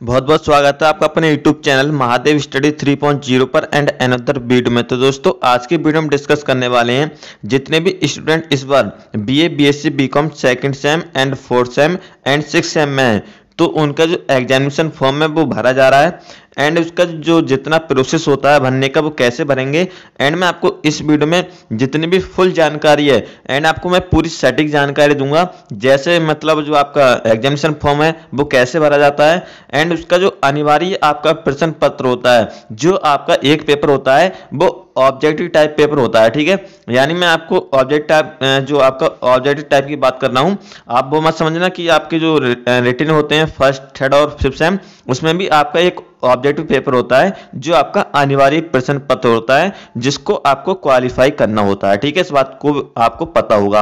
बहुत बहुत स्वागत है आपका अपने YouTube चैनल महादेव स्टडी 3.0 पर एंड अनदर वीडियो में। तो दोस्तों आज की वीडियो में डिस्कस करने वाले हैं जितने भी स्टूडेंट इस बार BA BSc BCom second same and fourth same and six same में हैं, तो उनका जो एग्जामिनेशन फॉर्म है वो भरा जा रहा है एंड उसका जो जितना प्रोसेस होता है भरने का वो कैसे भरेंगे एंड मैं आपको इस वीडियो में जितनी भी फुल जानकारी है एंड आपको मैं पूरी सटीक जानकारी दूंगा। जैसे मतलब जो आपका एग्जामिनेशन फॉर्म है वो कैसे भरा जाता है एंड उसका जो अनिवार्य आपका प्रश्न पत्र होता है, जो आपका एक पेपर होता है वो ऑब्जेक्टिव टाइप पेपर होता है। ठीक है, यानी मैं आपको ऑब्जेक्ट टाइप जो आपका ऑब्जेक्टिव टाइप की बात कर रहा हूँ, आप वो मत समझना कि आपके जो रिटन होते हैं फर्स्ट थर्ड और फिफ्थ सेम उसमें भी आपका एक ऑब्जेक्टिव पेपर होता है जो आपका अनिवार्य प्रश्न पत्र होता है जिसको आपको क्वालिफाई करना होता है। ठीक है, इस बात को आपको पता होगा।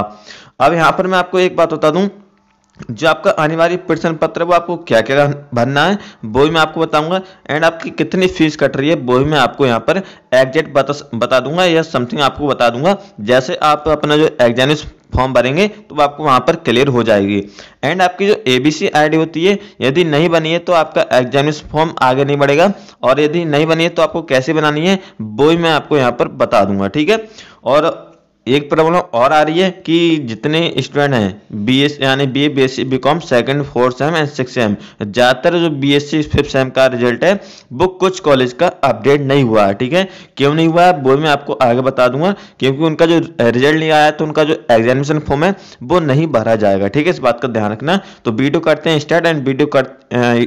अब यहाँ पर मैं आपको एक बात बता दूं, जो आपका अनिवार्य प्रश्न पत्र है वो आपको क्या क्या भरना है वो भी मैं आपको बताऊंगा एंड आपकी कितनी फीस कट रही है वो भी मैं आपको यहाँ पर एग्जैक्ट बता दूंगा या समथिंग आपको बता दूंगा। जैसे आप अपना जो एग्जामिनेशन फॉर्म भरेंगे तो आपको वहां पर क्लियर हो जाएगी एंड आपकी जो ABC ID होती है यदि नहीं बनी है तो आपका एग्जामिनेशन फॉर्म आगे नहीं बढ़ेगा, और यदि नहीं बनी है तो आपको कैसे बनानी है वो भी मैं आपको यहाँ पर बता दूंगा। ठीक है, और एक प्रॉब्लम और आ रही है कि जितने स्टूडेंट हैं BS यानी BA BSc BCom second fourth same and six same, ज़्यादातर जो BSc फिफ्थ सेम का रिजल्ट है वो कुछ कॉलेज का अपडेट नहीं हुआ है। ठीक है, क्यों नहीं हुआ है वो मैं आपको आगे बता दूंगा, क्योंकि उनका जो रिजल्ट नहीं आया तो उनका जो एग्जामिनेशन फॉर्म है वो नहीं भरा जाएगा। ठीक है, इस बात का ध्यान रखना। तो वीडियो करते हैं स्टार्ट एंड वीडियो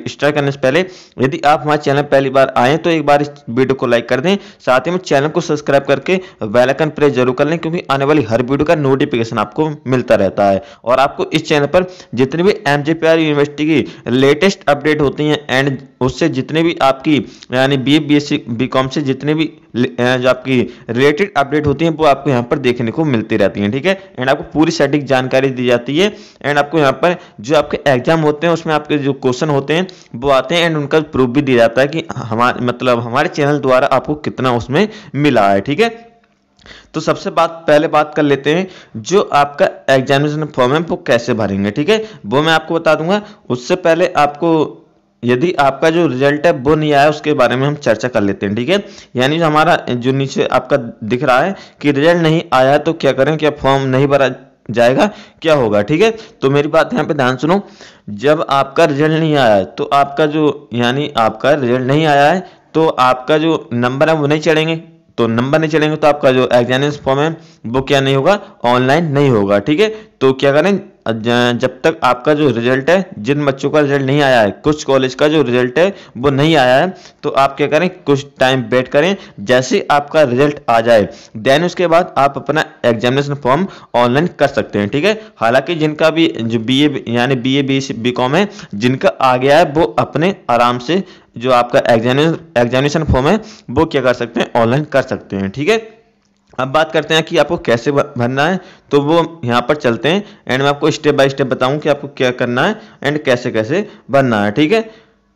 स्टार्ट करने से पहले यदि आप हमारे चैनल पहली बार आए तो एक बार इस वीडियो को लाइक कर दें, साथ ही में चैनल को सब्सक्राइब करके बेल आइकन प्रेस जरूर कर लें, क्योंकि आने वाली हर वीडियो का नोटिफिकेशन आपको मिलता रहता है। और आपको इस चैनल पर जितनी भी MJPR यूनिवर्सिटी की लेटेस्ट अपडेट होती हैं एंड उससे जितने भी आपकी यानी BA BSc BCom से जितने भी जो आपकी रिलेटेड अपडेट होती हैं वो आपको यहाँ पर देखने को मिलती रहती हैं। ठीक है, एंड आपको पूरी सटीक जानकारी दी जाती है एंड आपको यहाँ पर जो आपके एग्जाम होते हैं उसमें आपके जो क्वेश्चन होते हैं वो आते हैं एंड उनका प्रूफ भी दिया जाता है कि हमारे चैनल द्वारा आपको कितना उसमें मिला है। ठीक है, तो सबसे पहले बात कर लेते हैं जो आपका एग्जामिनेशन फॉर्म है वो कैसे भरेंगे। ठीक है, वो मैं आपको बता दूंगा। उससे पहले आपको यदि आपका जो रिजल्ट है वो नहीं आया उसके बारे में हम चर्चा कर लेते हैं। ठीक है, यानी जो हमारा जो नीचे आपका दिख रहा है कि रिजल्ट नहीं आया तो क्या करें, क्या फॉर्म नहीं भरा जाएगा, क्या होगा। ठीक है, तो मेरी बात यहाँ पे ध्यान सुनो। जब आपका रिजल्ट नहीं आया तो आपका जो यानी आपका रिजल्ट नहीं आया है तो आपका जो नंबर है वो नहीं चढ़ेंगे, तो नंबर नहीं चलेंगे तो आपका जो एग्जामिनेशन फॉर्म है वो क्या नहीं होगा, ऑनलाइन नहीं होगा। ठीक है, तो क्या करें, जब तक आपका जो रिजल्ट है, जिन बच्चों का रिजल्ट नहीं आया है, कुछ कॉलेज का जो रिजल्ट है वो नहीं आया है, तो आप क्या करें, कुछ टाइम वेट करें। जैसे आपका रिजल्ट आ जाए देन उसके बाद आप अपना एग्जामिनेशन फॉर्म ऑनलाइन कर सकते हैं। ठीक है, हालांकि जिनका भी जो BA यानी BA BSc BCom है जिनका आ गया है वो अपने आराम से जो आपका एग्जामिनेशन फॉर्म है वो क्या कर सकते हैं, ऑनलाइन कर सकते हैं। ठीक है, अब बात करते हैं कि आपको कैसे भरना है, तो वो यहाँ पर चलते हैं एंड मैं आपको स्टेप बाय स्टेप बताऊं कि आपको क्या करना है एंड कैसे कैसे भरना है। ठीक है,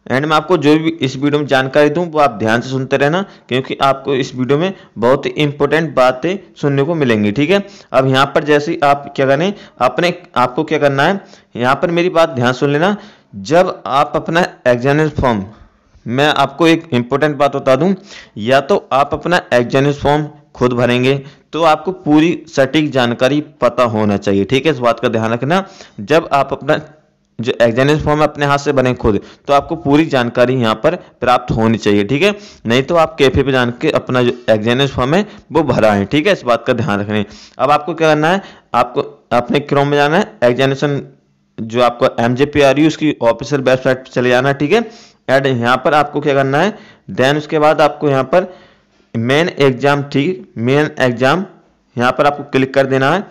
एंड मैं आपको जो भी इस वीडियो में जानकारी दूं वो आप ध्यान से सुनते रहना, क्योंकि आपको इस वीडियो में बहुत ही इंपॉर्टेंट बातें सुनने को मिलेंगी। ठीक है, अब यहाँ पर जैसे आप क्या करें, आपको क्या करना है, यहाँ पर मेरी बात ध्यान सुन लेना। जब आप अपना एग्जामिनेशन फॉर्म, मैं आपको एक इंपॉर्टेंट बात बता दूं, या तो आप अपना एग्जामिनेशन फॉर्म खुद भरेंगे तो आपको पूरी सटीक जानकारी पता होना चाहिए। ठीक है, इस बात का ध्यान रखना। जब आप अपना जो एग्जामिनेशन फॉर्म अपने हाथ से बने खुद तो आपको पूरी जानकारी यहाँ पर प्राप्त होनी चाहिए। ठीक है, नहीं तो आप कैफे पे जान के अपना जो एग्जामिनेशन फॉर्म है वो भरा है। ठीक है, इस बात का ध्यान रखें। अब आपको क्या करना है, आपको अपने क्रोम में जाना है, एग्जामिनेशन जो आपको MJPRU उसकी ऑफिशियल वेबसाइट पर चले जाना है। ठीक है, एंड यहाँ पर आपको क्या करना है, देन उसके बाद आपको यहाँ पर मेन एग्जाम, ठीक, मेन एग्जाम यहाँ पर आपको क्लिक कर देना है।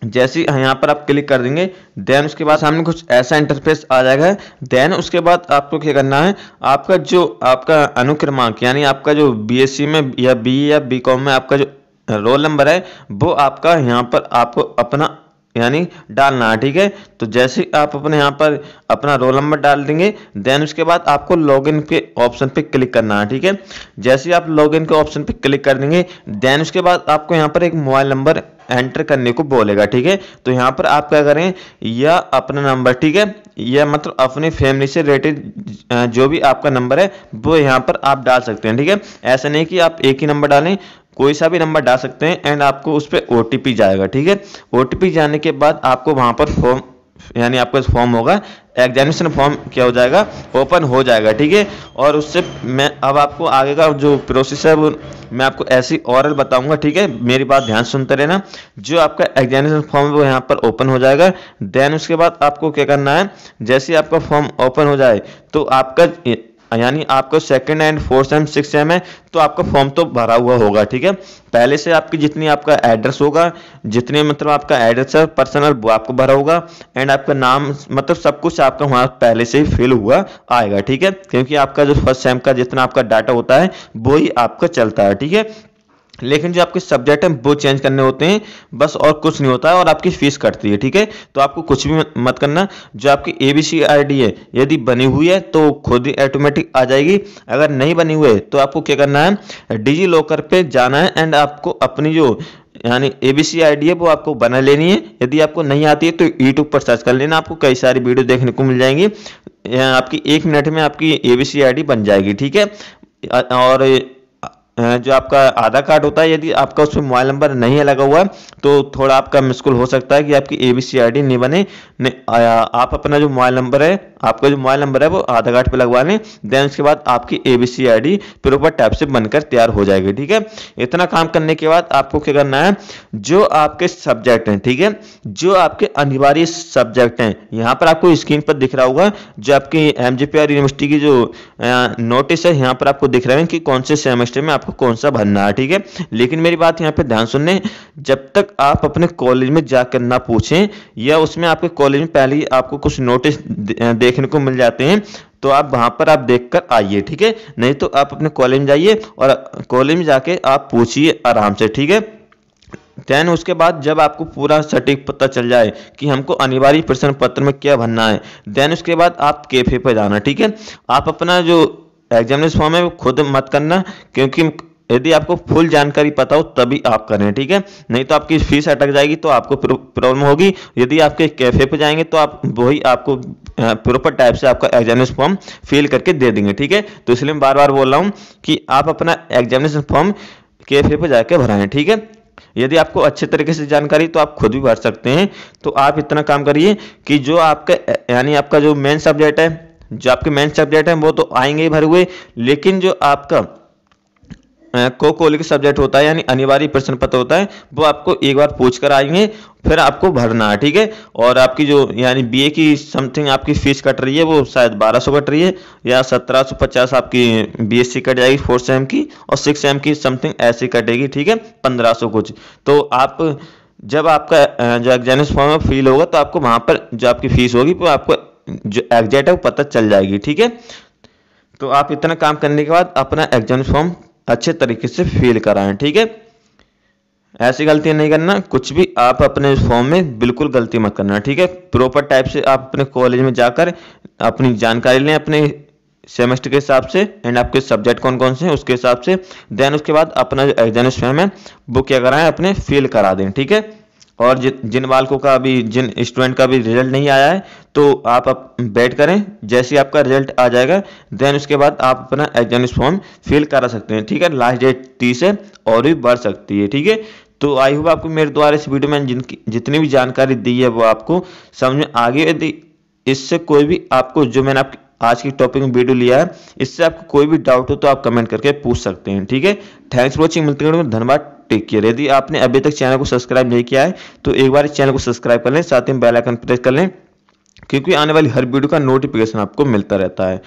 जैसे यहाँ पर आप क्लिक कर देंगे देन उसके बाद सामने कुछ ऐसा इंटरफेस आ जाएगा। देन उसके बाद आपको क्या करना है, आपका अनुक्रमांक यानी आपका जो BSc में या BA या BCom में आपका जो रोल नंबर है वो आपका यहाँ पर आपको अपना यानी डालना है। ठीक है, तो जैसे आप अपने यहाँ पर अपना रोल नंबर डाल देंगे देन उसके बाद आपको लॉगिन के ऑप्शन पे क्लिक करना है। ठीक है, जैसे आप लॉगिन के ऑप्शन पे क्लिक कर देंगे देन उसके बाद आपको यहाँ पर एक मोबाइल नंबर एंटर करने को बोलेगा। ठीक है, तो यहाँ पर आप क्या करें, या अपना नंबर, ठीक है, या मतलब अपनी फैमिली से रिलेटेड जो भी आपका नंबर है वो यहाँ पर आप डाल सकते हैं। ठीक है, ऐसा नहीं कि आप एक ही नंबर डालें, कोई सा भी नंबर डाल सकते हैं एंड आपको उस पर OTP जाएगा। ठीक है, OTP जाने के बाद आपको वहाँ पर फॉर्म, यानी आपका फॉर्म होगा, एग्जामिनेशन फॉर्म क्या हो जाएगा, ओपन हो जाएगा। ठीक है, और उससे मैं अब आपको आगे का जो प्रोसेस है वो मैं आपको ऐसी ओरल बताऊंगा। ठीक है, मेरी बात ध्यान सुनते रहना। जो आपका एग्जामिनेशन फॉर्म है वो यहाँ पर ओपन हो जाएगा। देन उसके बाद आपको क्या करना है, जैसे आपका फॉर्म ओपन हो जाए तो आपका यानी आपका 2nd and 4th same 6th same है तो आपका फॉर्म तो भरा हुआ होगा। ठीक है, पहले से आपकी जितनी आपका एड्रेस होगा, जितने मतलब आपका एड्रेस है पर्सनल, वो आपको भरा होगा एंड आपका नाम, मतलब सब कुछ आपका वहाँ पहले से ही फिल हुआ आएगा। ठीक है, क्योंकि आपका जो 1st सेम का जितना आपका डाटा होता है वो ही आपका चलता है। ठीक है, लेकिन जो आपके सब्जेक्ट हैं वो चेंज करने होते हैं बस, और कुछ नहीं होता है, और आपकी फीस कटती है। ठीक है, तो आपको कुछ भी मत करना। जो आपकी ABC ID है यदि बनी हुई है तो खुद ही ऑटोमेटिक आ जाएगी, अगर नहीं बनी हुई है तो आपको क्या करना है, डिजी लॉकर पे जाना है एंड आपको अपनी जो यानी ABC ID है वो आपको बना लेनी है। यदि आपको नहीं आती है तो YouTube पर सर्च कर लेना, आपको कई सारी वीडियो देखने को मिल जाएंगी, आपकी 1 मिनट में आपकी ABC ID बन जाएगी। ठीक है, और जो आपका आधार कार्ड होता है यदि आपका उसमें मोबाइल नंबर नहीं है लगा हुआ तो थोड़ा आपका मुश्किल हो सकता है कि आपकी ABC ID नहीं बने। आप अपना जो मोबाइल नंबर है, आपका जो मोबाइल नंबर है वो आधार कार्ड पे लगवा लें। देन उसके बाद आपकी ABC ID प्रॉपर टाइप से बनकर तैयार हो जाएगी। ठीक है, इतना काम करने के बाद आपको क्या करना है, जो आपके सब्जेक्ट हैं, ठीक है, जो आपके अनिवार्य सब्जेक्ट हैं, यहाँ पर आपको स्क्रीन पर दिख रहा होगा जो आपकी MGPR यूनिवर्सिटी की जो नोटिस है, यहाँ पर आपको दिख रहा है कि कौन से सेमेस्टर में आपको कौन सा भरना है। ठीक है, लेकिन मेरी बात यहाँ पे ध्यान सुनने, जब तक आप अपने कॉलेज में जाकर ना पूछें या उसमें आपके कॉलेज में पहले ही आपको कुछ नोटिस देखने को मिल जाते हैं तो आप वहां पर आप देखकर आइए। ठीक है, नहीं तो आप अपने कॉलेज में जाइए और कॉलेज में जाके आप पूछिए आराम से। ठीक है, देन उसके बाद जब आपको पूरा सटीक पता चल जाए कि हमको अनिवार्य प्रश्न पत्र में क्या भरना है, देन उसके बाद आप कैफे पर जाना। ठीक है, आप अपना जो एग्जामिनेशन फॉर्म है वो खुद मत करना, क्योंकि यदि आपको फुल जानकारी पता हो तभी आप करें। ठीक है, नहीं तो आपकी फीस अटक जाएगी तो आपको प्रॉब्लम होगी। यदि आपके कैफे पे जाएंगे तो आप वही आपको प्रॉपर टाइप से आपका एग्जामिनेशन फॉर्म फिल करके दे देंगे। ठीक है, तो इसलिए मैं बार बार बोल रहा हूँ कि आप अपना एग्जामिनेशन फॉर्म कैफे पे जाके भराएं। ठीक है, यदि आपको अच्छे तरीके से जानकारी तो आप खुद भी भर सकते हैं। तो आप इतना काम करिए कि जो आपका यानी आपका जो मेन सब्जेक्ट है, जो आपके मेन सब्जेक्ट हैं वो तो आएंगे ही भरे हुए, लेकिन जो आपका को-कॉलिक सब्जेक्ट होता है यानी अनिवार्य प्रश्न पत्र होता है वो आपको एक बार पूछ कर आएंगे, फिर आपको भरना है। ठीक है, और आपकी जो यानी BA की समथिंग आपकी फीस कट रही है वो शायद 1200 कट रही है या 1750 आपकी BSc कट जाएगी 4th सेम की, और 6th सेम की समथिंग ऐसी कटेगी। ठीक है, 1500 कुछ। तो आप जब आपका जो एग्जामिनेशन फॉर्म में फिल होगा तो आपको वहां पर जो आपकी फीस होगी वो आपको जो एग्जैक्ट है वो पता चल जाएगी। ठीक है, तो आप इतना काम करने के बाद अपना एग्जामिनेशन फॉर्म अच्छे तरीके से फिल कराएं। ठीक है, ऐसी गलती नहीं करना, कुछ भी आप अपने फॉर्म में बिल्कुल गलती मत करना। ठीक है, प्रॉपर टाइप से आप अपने कॉलेज में जाकर अपनी जानकारी लें अपने सेमेस्टर के हिसाब से एंड आपके सब्जेक्ट कौन कौन से हैं उसके हिसाब से। देन उसके बाद अपना जो एग्जामिनेशन फॉर्म है वो क्या कराएं, अपने फिल करा दें। ठीक है, और जिन बालकों का अभी, जिन स्टूडेंट का भी रिजल्ट नहीं आया है तो आप वेट करें, जैसे ही आपका रिजल्ट आ जाएगा देन उसके बाद आप अपना एग्जामिनेशन फॉर्म फिल करा सकते हैं। ठीक है, लास्ट डेट 30 है और भी बढ़ सकती है। ठीक है, तो आई होप आपको मेरे द्वारा इस वीडियो में जितनी भी जानकारी दी है वो आपको समझ में आ गई। यदि इससे कोई भी आपको, जो मैंने आपकी आज की टॉपिक में वीडियो लिया है, इससे आपको कोई भी डाउट हो तो आप कमेंट करके पूछ सकते हैं। ठीक है, थैंक्स फॉर वॉचिंग, मिलते हैं, धन्यवाद, टेक केयर। यदि आपने अभी तक चैनल को सब्सक्राइब नहीं किया है तो एक बार इस चैनल को सब्सक्राइब कर लें, साथ ही बेल आइकन प्रेस कर लें, क्योंकि आने वाली हर वीडियो का नोटिफिकेशन आपको मिलता रहता है।